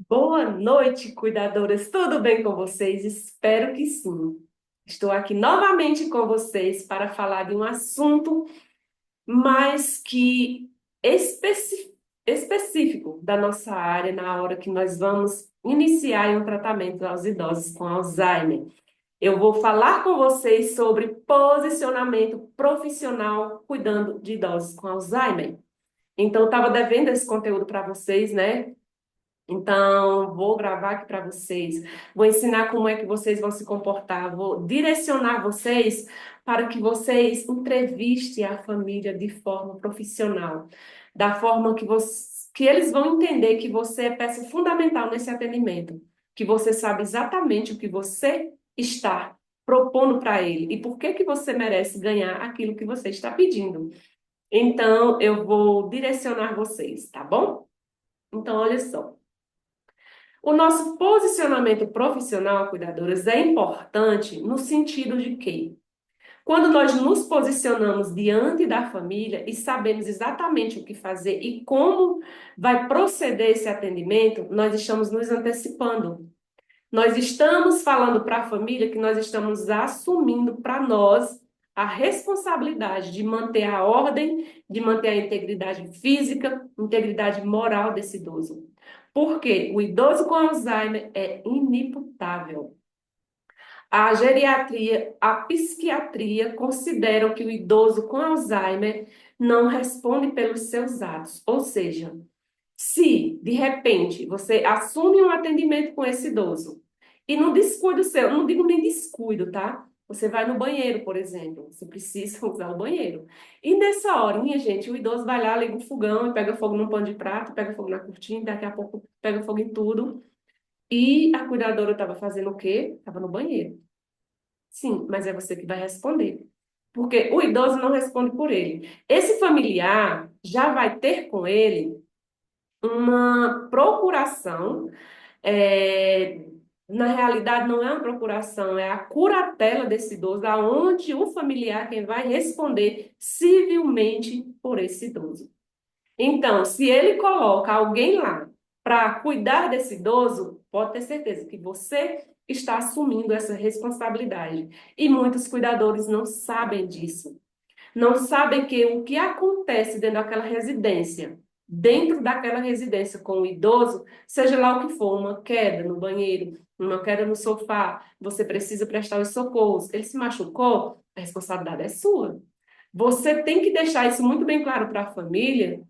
Boa noite, cuidadoras. Tudo bem com vocês? Espero que sim. Estou aqui novamente com vocês para falar de um assunto mais que específico da nossa área na hora que nós vamos iniciar um tratamento aos idosos com Alzheimer. Eu vou falar com vocês sobre posicionamento profissional cuidando de idosos com Alzheimer. Então, eu estava devendo esse conteúdo para vocês, né? Então, vou gravar aqui para vocês, vou ensinar como é que vocês vão se comportar, vou direcionar vocês para que vocês entrevistem a família de forma profissional, da forma que eles vão entender que você é peça fundamental nesse atendimento, que você sabe exatamente o que você está propondo para ele e por que que você merece ganhar aquilo que você está pedindo. Então, eu vou direcionar vocês, tá bom? Então, olha só. O nosso posicionamento profissional, cuidadoras, é importante no sentido de que, quando nós nos posicionamos diante da família e sabemos exatamente o que fazer e como vai proceder esse atendimento, nós estamos nos antecipando. Nós estamos falando para a família que nós estamos assumindo para nós a responsabilidade de manter a ordem, de manter a integridade física, integridade moral desse idoso. Porque o idoso com Alzheimer é inimputável. A geriatria, a psiquiatria consideram que o idoso com Alzheimer não responde pelos seus atos. Ou seja, se de repente você assume um atendimento com esse idoso e no descuido seu, não digo nem descuido, tá? Você vai no banheiro, por exemplo, você precisa usar o banheiro. E nessa horinha, gente, o idoso vai lá, liga um fogão e pega fogo num pano de prato, pega fogo na cortina, daqui a pouco pega fogo em tudo. E a cuidadora estava fazendo o quê? Estava no banheiro. Sim, mas é você que vai responder. Porque o idoso não responde por ele. Esse familiar já vai ter com ele uma procuração, é, na realidade não é uma procuração, é a curatela desse idoso, aonde o familiar quem vai responder civilmente por esse idoso. Então, se ele coloca alguém lá para cuidar desse idoso, pode ter certeza que você está assumindo essa responsabilidade. E muitos cuidadores não sabem disso. Não sabem que o que acontece dentro daquela residência com o idoso, seja lá o que for, uma queda no banheiro, uma queda no sofá, você precisa prestar os socorros, ele se machucou, a responsabilidade é sua. Você tem que deixar isso muito bem claro para a família,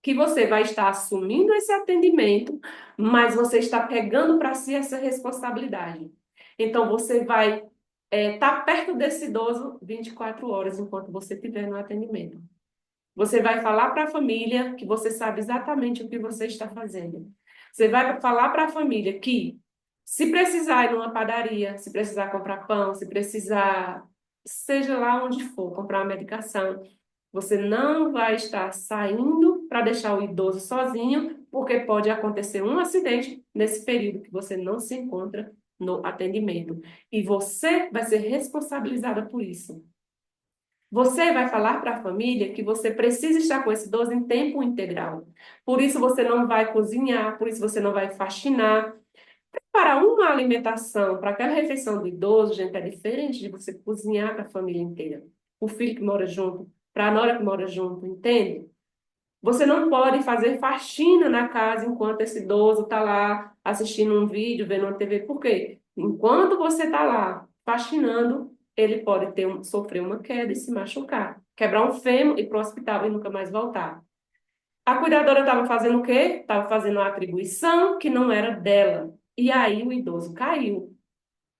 que você vai estar assumindo esse atendimento, mas você está pegando para si essa responsabilidade. Então, você vai estar perto desse idoso 24 horas enquanto você estiver no atendimento. Você vai falar para a família que você sabe exatamente o que você está fazendo. Você vai falar para a família que, se precisar ir numa padaria, se precisar comprar pão, se precisar, seja lá onde for, comprar uma medicação, você não vai estar saindo para deixar o idoso sozinho, porque pode acontecer um acidente nesse período que você não se encontra no atendimento. E você vai ser responsabilizada por isso. Você vai falar para a família que você precisa estar com esse idoso em tempo integral. Por isso você não vai cozinhar, por isso você não vai faxinar. Para uma alimentação, para aquela refeição do idoso, gente, é diferente de você cozinhar para a família inteira. O filho que mora junto, para a nora que mora junto, entende? Você não pode fazer faxina na casa enquanto esse idoso está lá assistindo um vídeo, vendo uma TV. Por quê? Enquanto você está lá faxinando, ele pode sofrer uma queda e se machucar, quebrar um fêmur e ir para o hospital e nunca mais voltar. A cuidadora estava fazendo o quê? Estava fazendo uma atribuição que não era dela. E aí o idoso caiu.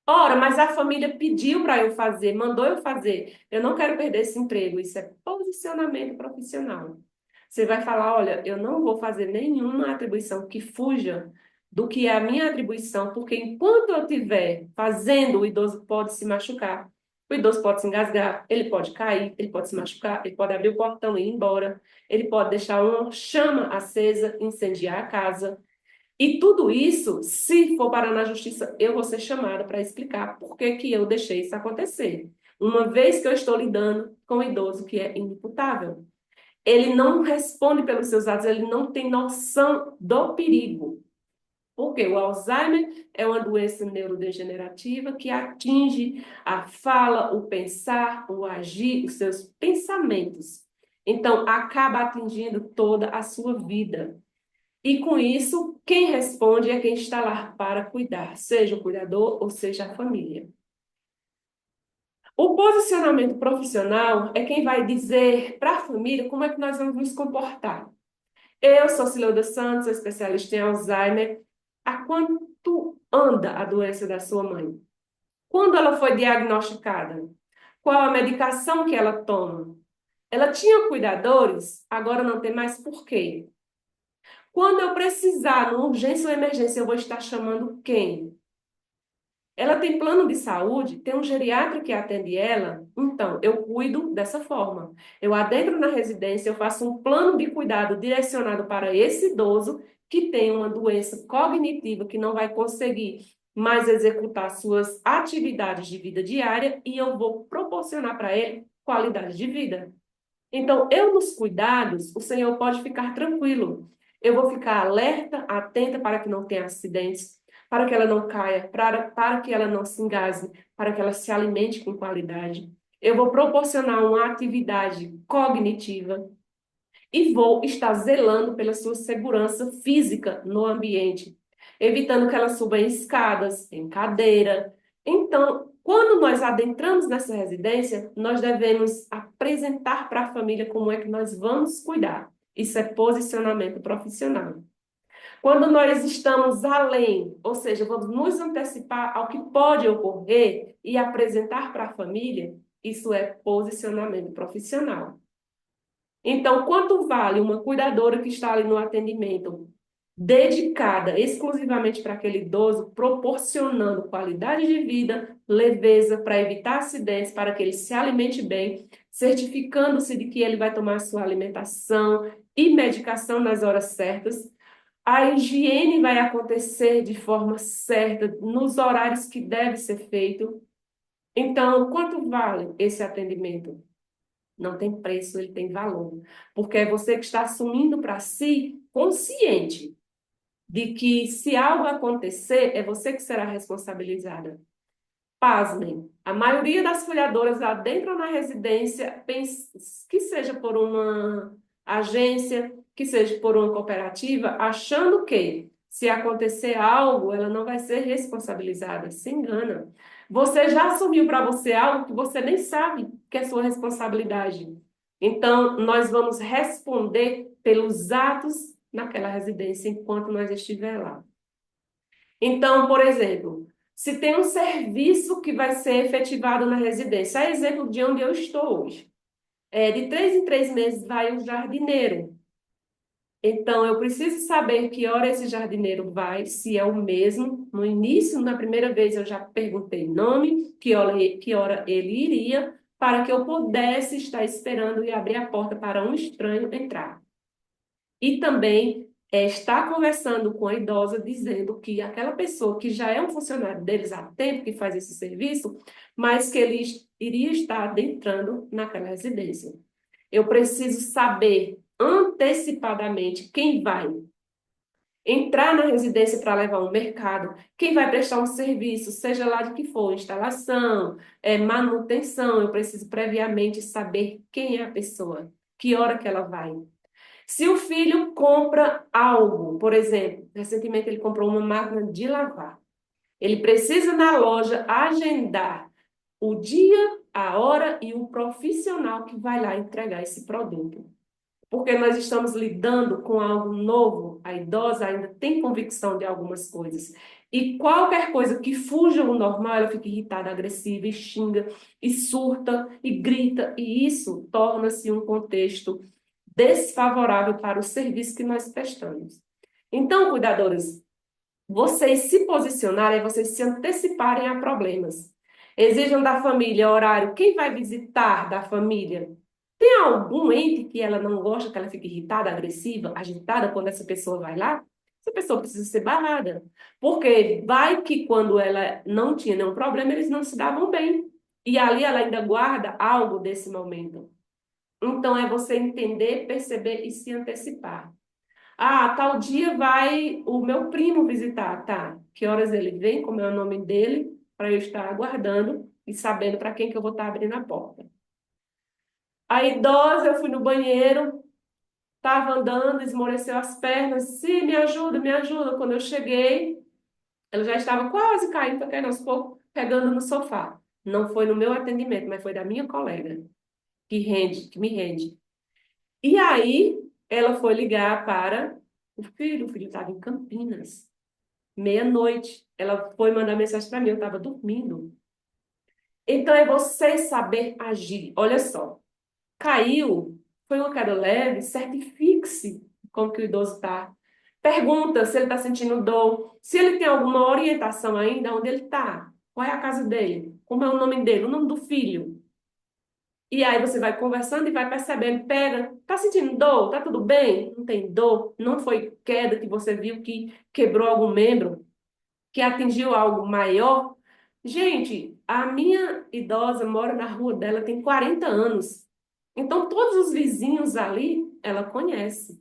Ora, mas a família pediu para eu fazer, mandou eu fazer. Eu não quero perder esse emprego. Isso é posicionamento profissional. Você vai falar, olha, eu não vou fazer nenhuma atribuição que fuja do que é a minha atribuição, porque enquanto eu estiver fazendo, o idoso pode se machucar. O idoso pode se engasgar, ele pode cair, ele pode se machucar, ele pode abrir o portão e ir embora, ele pode deixar uma chama acesa, incendiar a casa. E tudo isso, se for parar na justiça, eu vou ser chamada para explicar por que que eu deixei isso acontecer. Uma vez que eu estou lidando com um idoso que é inimputável. Ele não responde pelos seus atos, ele não tem noção do perigo. Porque o Alzheimer é uma doença neurodegenerativa que atinge a fala, o pensar, o agir, os seus pensamentos. Então, acaba atingindo toda a sua vida. E com isso, quem responde é quem está lá para cuidar, seja o cuidador ou seja a família. O posicionamento profissional é quem vai dizer para a família como é que nós vamos nos comportar. Eu sou Cileuda Santos, sou especialista em Alzheimer. Há quanto anda a doença da sua mãe? Quando ela foi diagnosticada? Qual a medicação que ela toma? Ela tinha cuidadores, agora não tem mais por quê? Quando eu precisar, numa urgência ou emergência, eu vou estar chamando quem? Ela tem plano de saúde, tem um geriatra que atende ela, então eu cuido dessa forma. Eu adentro na residência, eu faço um plano de cuidado direcionado para esse idoso que tem uma doença cognitiva que não vai conseguir mais executar suas atividades de vida diária e eu vou proporcionar para ele qualidade de vida. Então, eu nos cuidados, o Senhor pode ficar tranquilo. Eu vou ficar alerta, atenta para que não tenha acidentes, para que ela não caia, para que ela não se engasgue, para que ela se alimente com qualidade. Eu vou proporcionar uma atividade cognitiva e vou estar zelando pela sua segurança física no ambiente, evitando que ela suba em escadas, em cadeira. Então, quando nós adentramos nessa residência, nós devemos apresentar para a família como é que nós vamos cuidar. Isso é posicionamento profissional. Quando nós estamos além, ou seja, vamos nos antecipar ao que pode ocorrer e apresentar para a família, isso é posicionamento profissional. Então, quanto vale uma cuidadora que está ali no atendimento, dedicada exclusivamente para aquele idoso, proporcionando qualidade de vida, leveza para evitar acidentes, para que ele se alimente bem, certificando-se de que ele vai tomar sua alimentação e medicação nas horas certas. A higiene vai acontecer de forma certa, nos horários que deve ser feito. Então, quanto vale esse atendimento? Não tem preço, ele tem valor. Porque é você que está assumindo para si, consciente de que se algo acontecer, é você que será responsabilizada. Pasmem, a maioria das cuidadoras adentram na residência, que seja por uma agência, que seja por uma cooperativa, achando que se acontecer algo, ela não vai ser responsabilizada. Se engana. Você já assumiu para você algo que você nem sabe que é sua responsabilidade. Então, nós vamos responder pelos atos naquela residência enquanto nós estiver lá. Então, por exemplo, se tem um serviço que vai ser efetivado na residência, é exemplo de onde eu estou hoje. De 3 em 3 meses vai o jardineiro. Então, eu preciso saber que hora esse jardineiro vai, se é o mesmo. No início, na primeira vez, eu já perguntei nome, que hora ele iria, para que eu pudesse estar esperando e abrir a porta para um estranho entrar. E também estar conversando com a idosa, dizendo que aquela pessoa que já é um funcionário deles há tempo que faz esse serviço, mas que ele iria estar adentrando naquela residência. Eu preciso saber antecipadamente quem vai entrar na residência para levar um mercado, quem vai prestar um serviço, seja lá de que for, instalação, manutenção, eu preciso previamente saber quem é a pessoa, que hora que ela vai. Se o filho compra algo, por exemplo, recentemente ele comprou uma máquina de lavar, ele precisa na loja agendar o dia, a hora e o profissional que vai lá entregar esse produto. Porque nós estamos lidando com algo novo, a idosa ainda tem convicção de algumas coisas. E qualquer coisa que fuja do normal, ela fica irritada, agressiva, e xinga, e surta, e grita, e isso torna-se um contexto desfavorável para o serviço que nós prestamos. Então, cuidadoras, vocês se posicionarem, vocês se anteciparem a problemas. Exijam da família horário, quem vai visitar da família? Tem algum ente que ela não gosta, que ela fica irritada, agressiva, agitada quando essa pessoa vai lá? Essa pessoa precisa ser barrada. Porque vai que quando ela não tinha nenhum problema, eles não se davam bem. E ali ela ainda guarda algo desse momento. Então, é você entender, perceber e se antecipar. Ah, tal dia vai o meu primo visitar, tá? Que horas ele vem, como é o nome dele, para eu estar aguardando e sabendo para quem que eu vou estar abrindo a porta. A idosa, eu fui no banheiro, estava andando, esmoreceu as pernas, sim, me ajuda, me ajuda. Quando eu cheguei, ela já estava quase caindo, foi caindo aos poucos, pegando no sofá. Não foi no meu atendimento, mas foi da minha colega, que me rende. E aí, ela foi ligar para o filho estava em Campinas, meia-noite. Ela foi mandar mensagem para mim, eu estava dormindo. Então, é você saber agir. Olha só, caiu, foi uma queda leve, certifique-se como que o idoso está. Pergunta se ele está sentindo dor, se ele tem alguma orientação ainda, onde ele está, qual é a casa dele, como é o nome dele, o nome do filho. E aí você vai conversando e vai percebendo, pega, tá sentindo dor? Tá tudo bem? Não tem dor? Não foi queda que você viu que quebrou algum membro, que atingiu algo maior? Gente, a minha idosa mora na rua dela, tem 40 anos. Então todos os vizinhos ali, ela conhece.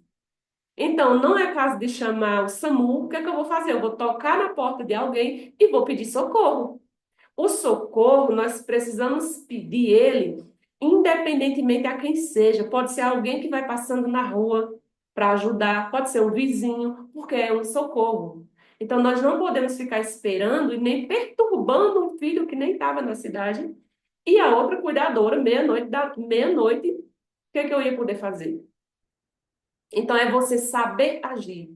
Então não é caso de chamar o SAMU, o que é que eu vou fazer? Eu vou tocar na porta de alguém e vou pedir socorro. O socorro, nós precisamos pedir ele, independentemente a quem seja. Pode ser alguém que vai passando na rua para ajudar, pode ser um vizinho, porque é um socorro. Então, nós não podemos ficar esperando e nem perturbando um filho que nem estava na cidade e a outra cuidadora, meia-noite, o que é que eu ia poder fazer? Então, é você saber agir.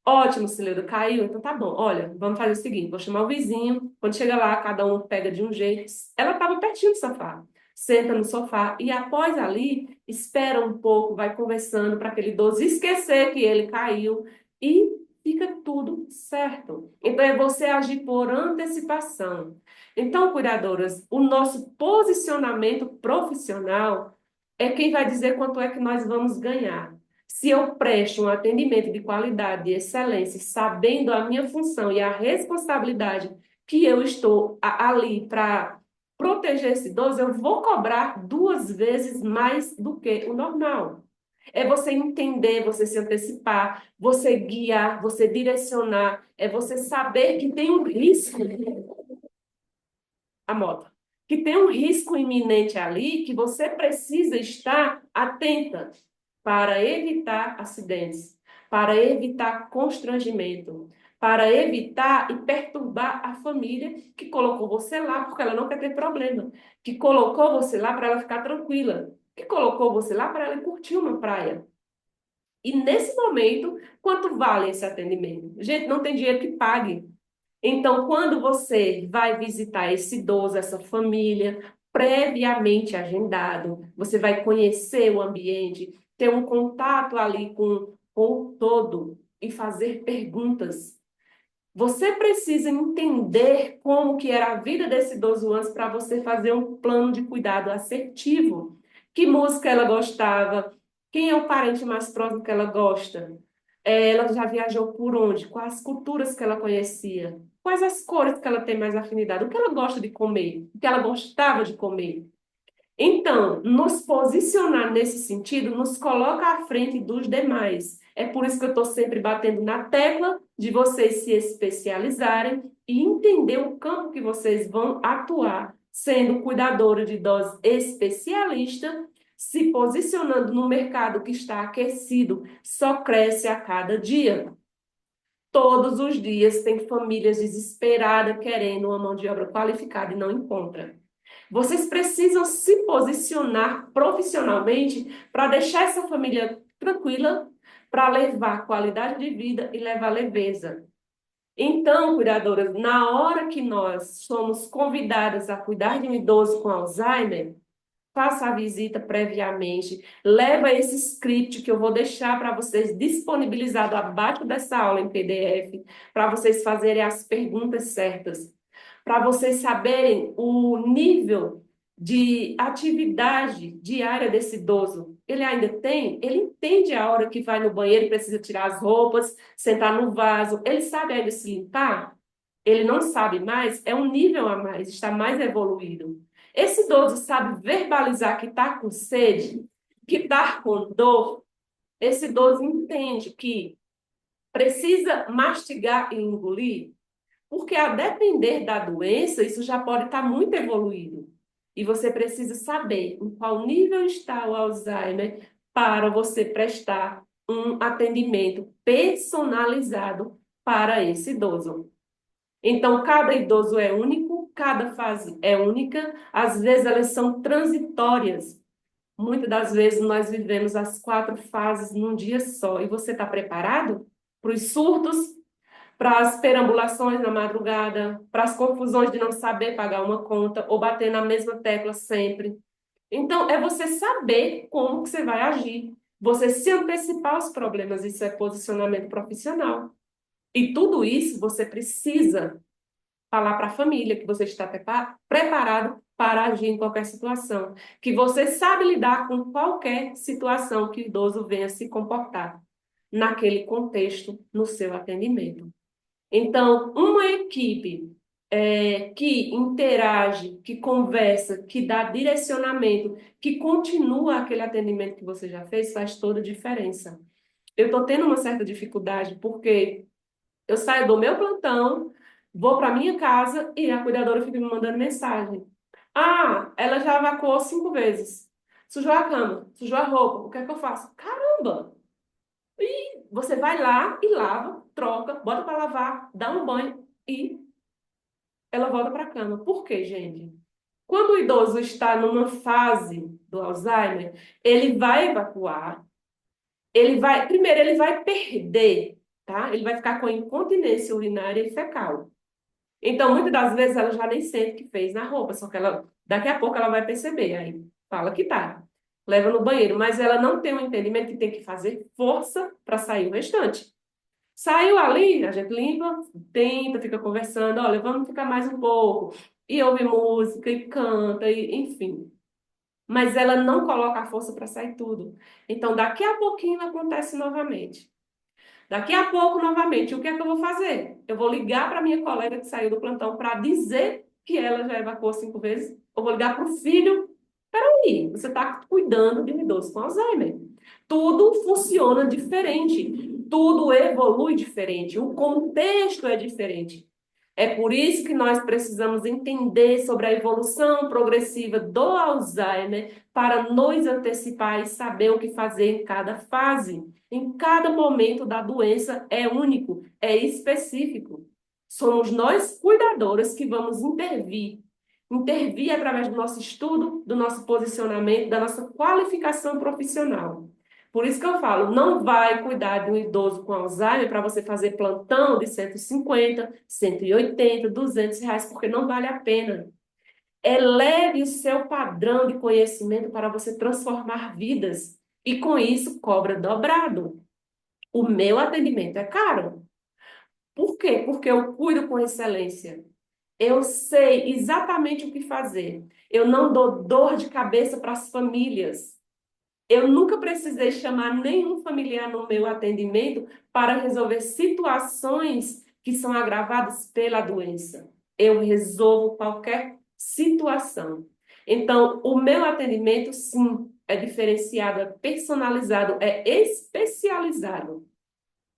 Ótimo, Ciledo, caiu. Então tá bom. Olha, vamos fazer o seguinte: vou chamar o vizinho. Quando chega lá, cada um pega de um jeito. Ela estava pertinho do sofá. Senta no sofá e após ali, espera um pouco, vai conversando para aquele idoso esquecer que ele caiu e fica tudo certo. Então é você agir por antecipação. Então, cuidadoras, o nosso posicionamento profissional é quem vai dizer quanto é que nós vamos ganhar. Se eu presto um atendimento de qualidade, de excelência, sabendo a minha função e a responsabilidade que eu estou ali para proteger esse idoso, eu vou cobrar 2 vezes mais do que o normal. É você entender, você se antecipar, você guiar, você direcionar, é você saber que tem um risco, a moto, que tem um risco iminente ali, que você precisa estar atenta para evitar acidentes, para evitar constrangimento, para evitar e perturbar a família que colocou você lá porque ela não quer ter problema, que colocou você lá para ela ficar tranquila, que colocou você lá para ela curtir uma praia. E nesse momento, quanto vale esse atendimento? Gente, não tem dinheiro que pague. Então, quando você vai visitar esse idoso, essa família, previamente agendado, você vai conhecer o ambiente, ter um contato ali com o todo e fazer perguntas. Você precisa entender como que era a vida desse idoso antes para você fazer um plano de cuidado assertivo. Que música ela gostava? Quem é o parente mais próximo que ela gosta? Ela já viajou por onde? Quais culturas que ela conhecia? Quais as cores que ela tem mais afinidade? O que ela gosta de comer? O que ela gostava de comer? Então, nos posicionar nesse sentido nos coloca à frente dos demais. É por isso que eu estou sempre batendo na tecla de vocês se especializarem e entender o campo que vocês vão atuar, sendo cuidadora de idosos especialista, se posicionando no mercado que está aquecido, só cresce a cada dia. Todos os dias tem famílias desesperadas querendo uma mão de obra qualificada e não encontra. Vocês precisam se posicionar profissionalmente para deixar essa família tranquila, para levar qualidade de vida e levar leveza. Então, cuidadoras, na hora que nós somos convidadas a cuidar de um idoso com Alzheimer, faça a visita previamente, leva esse script que eu vou deixar para vocês disponibilizado abaixo dessa aula em PDF, para vocês fazerem as perguntas certas, para vocês saberem o nível de atividade diária desse idoso. Ele ainda tem? Ele entende a hora que vai no banheiro e precisa tirar as roupas, sentar no vaso. Ele sabe ainda se limpar? Ele não sabe mais? É um nível a mais, está mais evoluído. Esse idoso sabe verbalizar que está com sede, que está com dor. Esse idoso entende que precisa mastigar e engolir, porque a depender da doença, isso já pode estar muito evoluído. E você precisa saber em qual nível está o Alzheimer para você prestar um atendimento personalizado para esse idoso. Então, cada idoso é único, cada fase é única, às vezes elas são transitórias. Muitas das vezes nós vivemos as 4 fases num dia só. E você está preparado para os surtos, para as perambulações na madrugada, para as confusões de não saber pagar uma conta ou bater na mesma tecla sempre? Então, é você saber como que você vai agir, você se antecipar aos problemas. Isso é posicionamento profissional. E tudo isso você precisa falar para a família que você está preparado para agir em qualquer situação, que você sabe lidar com qualquer situação que o idoso venha se comportar naquele contexto, no seu atendimento. Então, uma equipe que interage, que conversa, que dá direcionamento, que continua aquele atendimento que você já fez, faz toda a diferença. Eu estou tendo uma certa dificuldade porque eu saio do meu plantão, vou para minha casa e a cuidadora fica me mandando mensagem. Ah, ela já evacuou 5 vezes. Sujou a cama, sujou a roupa. O que é que eu faço? Caramba! E você vai lá e lava, troca, bota para lavar, dá um banho e ela volta para a cama. Por quê, gente? Quando o idoso está numa fase do Alzheimer, ele vai evacuar, primeiro ele vai perder, tá? Ele vai ficar com incontinência urinária e fecal. Então, muitas das vezes ela já nem sente que fez na roupa, só que daqui a pouco ela vai perceber, aí fala que tá, leva no banheiro, mas ela não tem um entendimento que tem que fazer força para sair o restante. Saiu ali, a gente limpa, tenta, fica conversando, olha, vamos ficar mais um pouco, e ouve música, e canta, e, enfim. Mas ela não coloca a força para sair tudo. Então, daqui a pouquinho acontece novamente. Daqui a pouco, novamente, o que é que eu vou fazer? Eu vou ligar para minha colega que saiu do plantão para dizer que ela já evacuou 5 vezes. Eu vou ligar para o filho. Peraí, você está cuidando de um idoso com Alzheimer. Tudo funciona diferente. Tudo evolui diferente. O contexto é diferente. É por isso que nós precisamos entender sobre a evolução progressiva do Alzheimer para nos antecipar e saber o que fazer em cada fase. Em cada momento da doença é único, é específico. Somos nós, cuidadoras, que vamos intervir. Intervir através do nosso estudo, do nosso posicionamento, da nossa qualificação profissional. Por isso que eu falo, não vai cuidar de um idoso com Alzheimer para você fazer plantão de 150, 180, R$ 200, porque não vale a pena. Eleve o seu padrão de conhecimento para você transformar vidas e com isso cobra dobrado. O meu atendimento é caro. Por quê? Porque eu cuido com excelência. Eu sei exatamente o que fazer. Eu não dou dor de cabeça para as famílias. Eu nunca precisei chamar nenhum familiar no meu atendimento para resolver situações que são agravadas pela doença. Eu resolvo qualquer situação. Então, o meu atendimento, sim, é diferenciado, é personalizado, é especializado.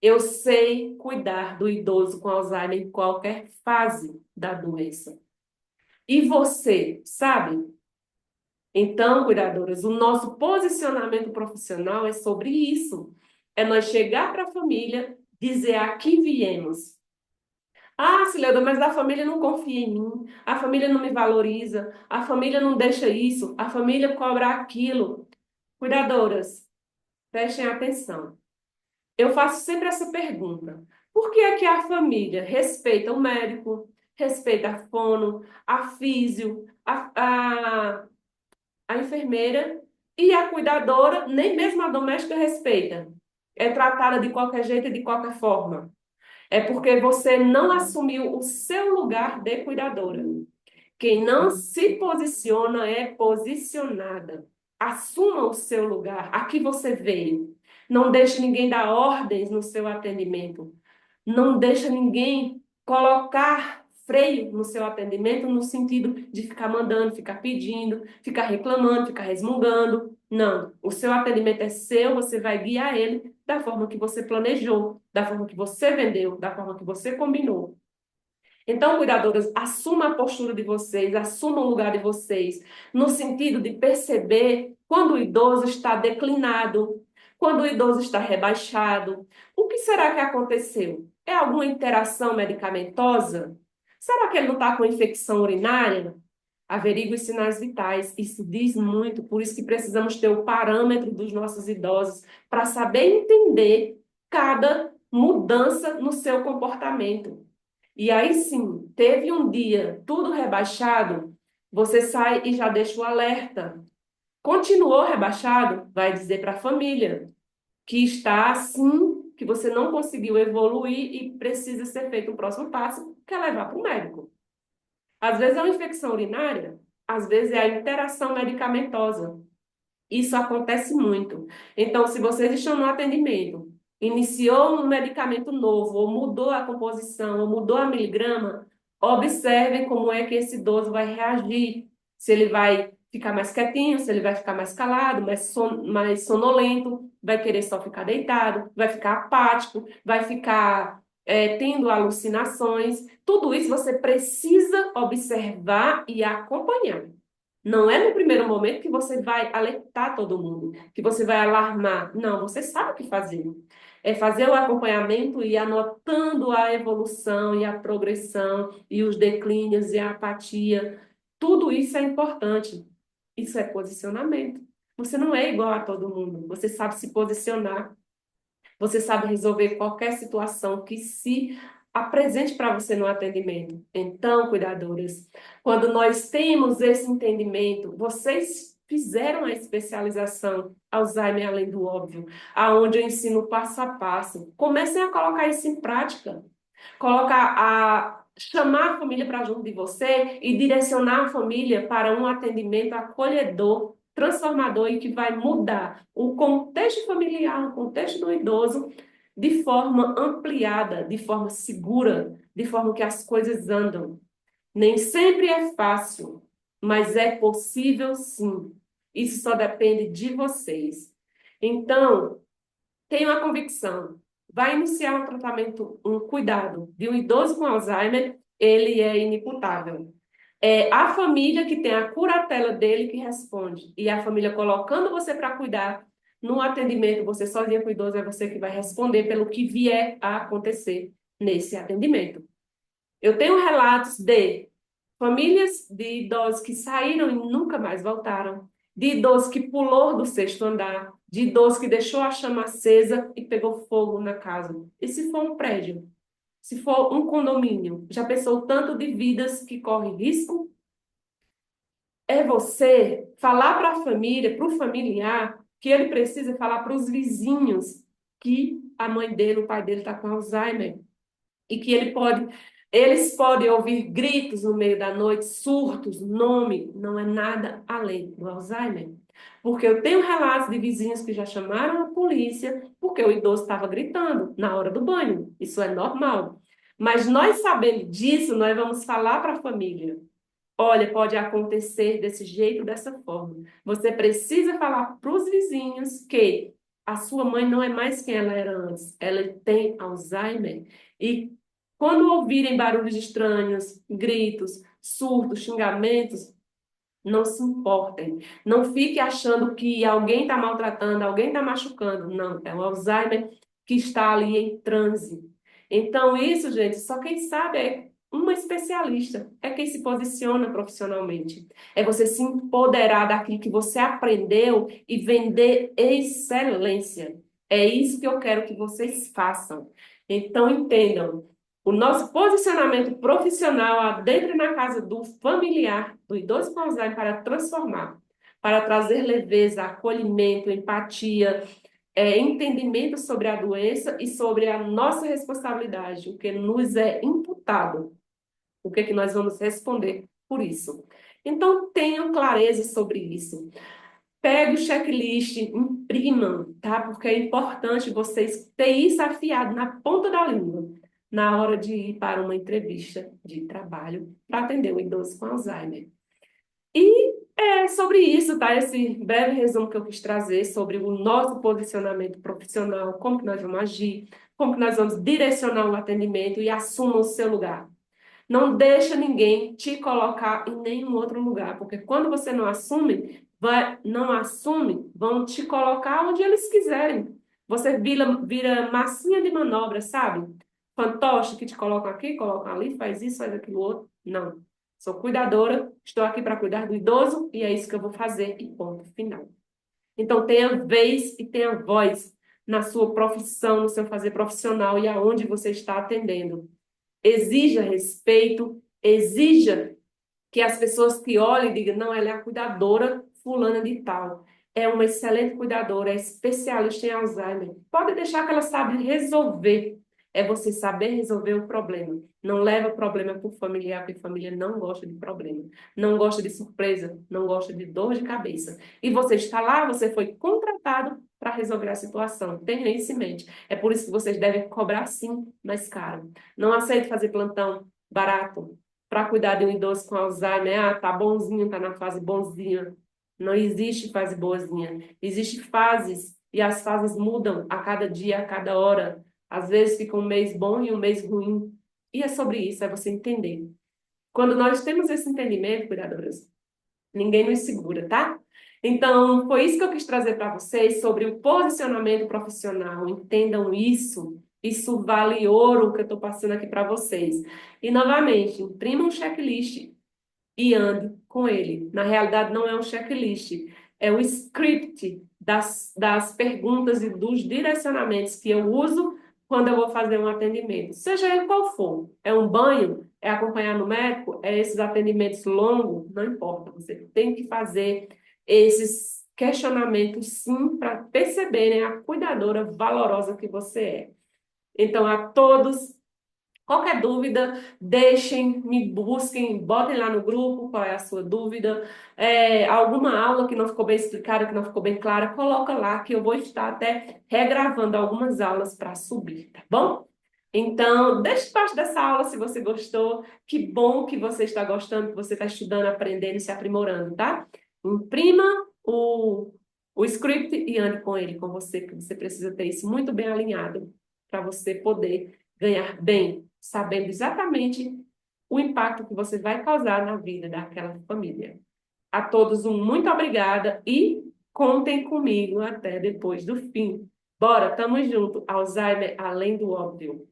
Eu sei cuidar do idoso com Alzheimer em qualquer fase da doença. E você, sabe? Então, cuidadoras, o nosso posicionamento profissional é sobre isso. É nós chegar para a família, dizer aqui viemos. Ah, Cileuda, mas a família não confia em mim, a família não me valoriza, a família não deixa isso, a família cobra aquilo. Cuidadoras, prestem atenção. Eu faço sempre essa pergunta. Por que é que a família respeita o médico, respeita a fono, a físio, a enfermeira e a cuidadora, nem mesmo a doméstica respeita. É tratada de qualquer jeito e de qualquer forma. É porque você não assumiu o seu lugar de cuidadora. Quem não se posiciona é posicionada. Assuma o seu lugar. Aqui você veio. Não deixe ninguém dar ordens no seu atendimento. Não deixe ninguém colocar freio no seu atendimento no sentido de ficar mandando, ficar pedindo, ficar reclamando, ficar resmungando. Não, o seu atendimento é seu, você vai guiar ele da forma que você planejou, da forma que você vendeu, da forma que você combinou. Então, cuidadoras, assuma a postura de vocês, assuma o lugar de vocês, no sentido de perceber quando o idoso está declinado, quando o idoso está rebaixado. O que será que aconteceu? É alguma interação medicamentosa? Será que ele não está com infecção urinária? Averigue os sinais vitais. Isso diz muito, por isso que precisamos ter o parâmetro dos nossos idosos para saber entender cada mudança no seu comportamento. E aí sim, teve um dia tudo rebaixado, você sai e já deixa o alerta. Continuou rebaixado, vai dizer para a família que está assim, que você não conseguiu evoluir e precisa ser feito o próximo passo, que é levar para o médico. Às vezes é uma infecção urinária, às vezes é a interação medicamentosa. Isso acontece muito. Então, se vocês estão no atendimento, iniciou um medicamento novo, ou mudou a composição, ou mudou a miligrama, observem como é que esse idoso vai reagir. Se ele vai ficar mais quietinho, se ele vai ficar mais calado, mais sonolento, vai querer só ficar deitado, vai ficar apático, vai ficar tendo alucinações. Tudo isso você precisa observar e acompanhar. Não é no primeiro momento que você vai alertar todo mundo, que você vai alarmar. Não, você sabe o que fazer. É fazer o acompanhamento e ir anotando a evolução e a progressão e os declínios e a apatia. Tudo isso é importante. Isso é posicionamento. Você não é igual a todo mundo. Você sabe se posicionar. Você sabe resolver qualquer situação que se apresente para você no atendimento. Então, cuidadoras, quando nós temos esse entendimento, vocês fizeram a especialização Alzheimer além do óbvio, aonde eu ensino passo a passo. Comecem a colocar isso em prática. Colocar chamar a família para junto de você e direcionar a família para um atendimento acolhedor, transformador e que vai mudar o contexto familiar, o contexto do idoso de forma ampliada, de forma segura, de forma que as coisas andam. Nem sempre é fácil, mas é possível sim. Isso só depende de vocês. Então, tenho a convicção, vai iniciar um tratamento, um cuidado de um idoso com Alzheimer, ele é inimputável. É a família que tem a curatela dele que responde. E a família colocando você para cuidar no atendimento, você sozinha com o idoso, é você que vai responder pelo que vier a acontecer nesse atendimento. Eu tenho relatos de famílias de idosos que saíram e nunca mais voltaram, de idoso que pulou do sexto andar, de idoso que deixou a chama acesa e pegou fogo na casa. E se for um prédio? Se for um condomínio? Já pensou o tanto de vidas que correm risco? É você falar para a família, para o familiar, que ele precisa falar para os vizinhos que a mãe dele, o pai dele está com Alzheimer e que eles podem ouvir gritos no meio da noite, surtos, nome, não é nada além do Alzheimer. Porque eu tenho relatos de vizinhos que já chamaram a polícia porque o idoso estava gritando na hora do banho. Isso é normal. Mas nós sabendo disso, nós vamos falar para a família. Olha, pode acontecer desse jeito, dessa forma. Você precisa falar para os vizinhos que a sua mãe não é mais quem ela era antes. Ela tem Alzheimer. E quando ouvirem barulhos estranhos, gritos, surtos, xingamentos, não se importem. Não fique achando que alguém está maltratando, alguém está machucando. Não, é o Alzheimer que está ali em transe. Então, isso, gente, só quem sabe é uma especialista, é quem se posiciona profissionalmente. É você se empoderar daquilo que você aprendeu e vender excelência. É isso que eu quero que vocês façam. Então, entendam. O nosso posicionamento profissional adentra na casa do familiar, do idoso com Alzheimer, para transformar, para trazer leveza, acolhimento, empatia, entendimento sobre a doença e sobre a nossa responsabilidade, o que nos é imputado, o que é que nós vamos responder por isso. Então, tenham clareza sobre isso. Pegue o checklist, imprimam, tá? Porque é importante vocês terem isso afiado na ponta da língua na hora de ir para uma entrevista de trabalho para atender um idoso com Alzheimer. E É sobre isso, tá? Esse breve resumo que eu quis trazer sobre o nosso posicionamento profissional, como que nós vamos agir, como que nós vamos direcionar o atendimento e assuma o seu lugar. Não deixa ninguém te colocar em nenhum outro lugar, porque quando você não assume, vão te colocar onde eles quiserem. Você vira massinha de manobra, sabe? Fantoche que te colocam aqui, colocam ali, faz isso, faz aquilo outro. Não. Sou cuidadora, estou aqui para cuidar do idoso e é isso que eu vou fazer e ponto final. Então tenha vez e tenha voz na sua profissão, no seu fazer profissional e aonde você está atendendo. Exija respeito, exija que as pessoas que olhem e digam, não, ela é a cuidadora fulana de tal. É uma excelente cuidadora, é especialista em Alzheimer. Pode deixar que ela sabe resolver. É você saber resolver o problema. Não leva problema para o familiar, porque família não gosta de problema. Não gosta de surpresa, não gosta de dor de cabeça. E você está lá, você foi contratado para resolver a situação. Tenha isso em mente. É por isso que vocês devem cobrar sim mais caro. Não aceite fazer plantão barato para cuidar de um idoso com Alzheimer. Ah, tá bonzinho, tá na fase bonzinha. Não existe fase boazinha. Existem fases e as fases mudam a cada dia, a cada hora. Às vezes fica um mês bom e um mês ruim. E é sobre isso, é você entender. Quando nós temos esse entendimento, cuidadoras, ninguém nos segura, tá? Então, foi isso que eu quis trazer para vocês sobre o posicionamento profissional. Entendam isso. Isso vale ouro que eu estou passando aqui para vocês. E, novamente, imprima um checklist e ande com ele. Na realidade, não é um checklist, é o script das perguntas e dos direcionamentos que eu uso quando eu vou fazer um atendimento, seja ele qual for. É um banho? É acompanhar no médico? É esses atendimentos longos? Não importa, você tem que fazer esses questionamentos sim para perceberem a cuidadora valorosa que você é. Então, a todos, qualquer dúvida, deixem, me busquem, botem lá no grupo qual é a sua dúvida. Alguma aula que não ficou bem explicada, que não ficou bem clara, coloca lá que eu vou estar até regravando algumas aulas para subir, tá bom? Então, deixe parte dessa aula se você gostou. Que bom que você está gostando, que você está estudando, aprendendo e se aprimorando, tá? Imprima o script e ande com ele, com você, que você precisa ter isso muito bem alinhado para você poder ganhar bem, sabendo exatamente o impacto que você vai causar na vida daquela família. A todos um muito obrigada e contem comigo até depois do fim. Bora, tamo junto. Alzheimer além do óbvio.